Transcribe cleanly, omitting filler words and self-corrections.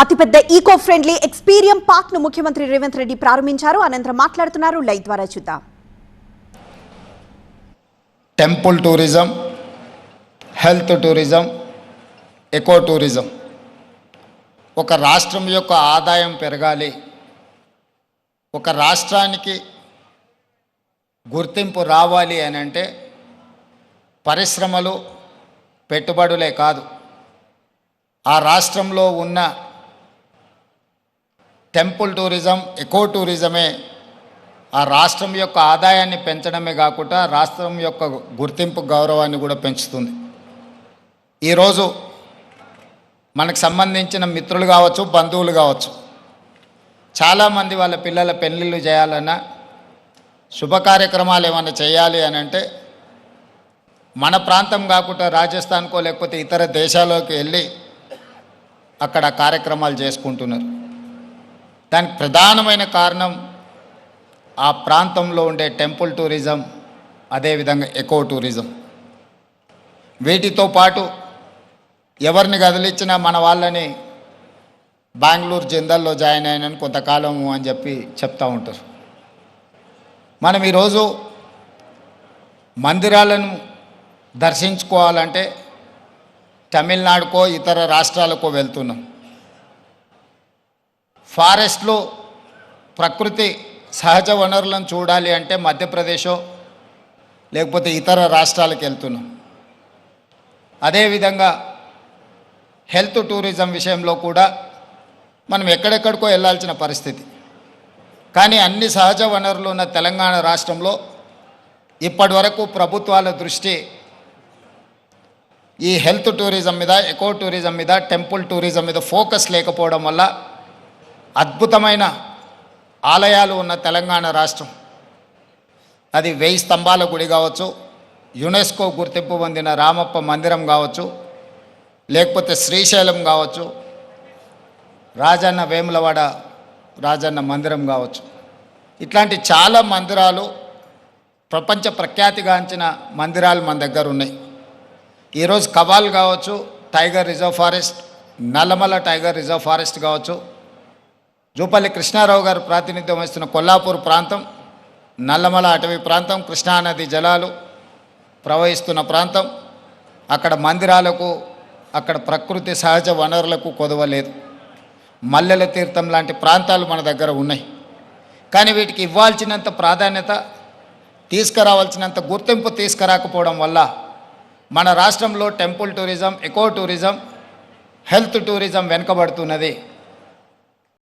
అతిపెద్ద eco friendly Experium park ను ముఖ్యమంత్రి రేవంత్ రెడ్డి ప్రారంభించారు. అనంతరం మాట్లాడుతున్నారు. లైవ్ ద్వారా చూద్దాం. Temple tourism, health tourism, eco tourism. ఒక రాష్ట్రం యొక్క ఆదాయం పెరగాలి, ఒక రాష్ట్రానికి గుర్తింపు రావాలి అని అంటే పరిశ్రమలు, పెట్టుబడులే కాదు, ఆ రాష్ట్రంలో ఉన్న టెంపుల్ టూరిజం, ఎకో టూరిజమే ఆ రాష్ట్రం యొక్క ఆదాయాన్ని పెంచడమే కాకుండా రాష్ట్రం యొక్క గుర్తింపు, గౌరవాన్ని కూడా పెంచుతుంది. ఈరోజు మనకు సంబంధించిన మిత్రులు కావచ్చు, బంధువులు కావచ్చు, చాలామంది వాళ్ళ పిల్లల పెళ్ళిళ్ళు చేయాలన్నా, శుభ కార్యక్రమాలు ఏమైనా చేయాలి అని అంటే మన ప్రాంతం కాకుండా రాజస్థాన్కో లేకపోతే ఇతర దేశాల్లోకి వెళ్ళి అక్కడ కార్యక్రమాలు చేసుకుంటున్నారు. దానికి ప్రధానమైన కారణం ఆ ప్రాంతంలో ఉండే టెంపుల్ టూరిజం, అదేవిధంగా ఎకో టూరిజం. వీటితో పాటు ఎవరిని కదిలిచ్చినా మన వాళ్ళని బెంగళూరు జిందాల్లో జాయిన్ అయినని కొంతకాలము అని చెప్పి చెప్తూ ఉంటారు. మనం ఈరోజు మందిరాలను దర్శించుకోవాలంటే తమిళనాడుకో ఇతర రాష్ట్రాలకో వెళ్తున్నాం. ఫారెస్ట్లో ప్రకృతి సహజ వనరులను చూడాలి అంటే మధ్యప్రదేశో లేకపోతే ఇతర రాష్ట్రాలకు వెళ్తున్నాం. అదేవిధంగా హెల్త్ టూరిజం విషయంలో కూడా మనం ఎక్కడెక్కడికో వెళ్ళాల్సిన పరిస్థితి. కానీ అన్ని సహజ వనరులు ఉన్న తెలంగాణ రాష్ట్రంలో ఇప్పటి వరకు ప్రభుత్వాల దృష్టి ఈ హెల్త్ టూరిజం మీద, ఎకో టూరిజం మీద, టెంపుల్ టూరిజం మీద ఫోకస్ లేకపోవడం వల్ల అద్భుతమైన ఆలయాలు ఉన్న తెలంగాణ రాష్ట్రం, అది 1000 స్తంభాల గుడి కావచ్చు, యునెస్కో గుర్తింపు పొందిన రామప్ప మందిరం కావచ్చు, లేకపోతే శ్రీశైలం కావచ్చు, రాజన్న వేములవాడ రాజన్న మందిరం కావచ్చు, ఇట్లాంటి చాలా మందిరాలు, ప్రపంచ ప్రఖ్యాతిగాంచిన మందిరాలు మన దగ్గర ఉన్నాయి. ఈరోజు కవాల్ కావచ్చు, tiger reserve forest, Nallamala tiger reserve forest కావచ్చు, జూపల్లి కృష్ణారావు గారు ప్రాతినిధ్యం వహిస్తున్న కొల్లాపూర్ ప్రాంతం, నల్లమల అటవీ ప్రాంతం, కృష్ణానది జలాలు ప్రవహిస్తున్న ప్రాంతం, అక్కడ మందిరాలకు, అక్కడ ప్రకృతి సహజ వనరులకు కొదవలేదు. మల్లెల తీర్థం లాంటి ప్రాంతాలు మన దగ్గర ఉన్నాయి. కానీ వీటికి ఇవ్వాల్సినంత ప్రాధాన్యత, తీసుకురావాల్సినంత గుర్తింపు తీసుకురాకపోవడం వల్ల మన రాష్ట్రంలో temple tourism, eco tourism, health tourism వెనుకబడుతున్నది.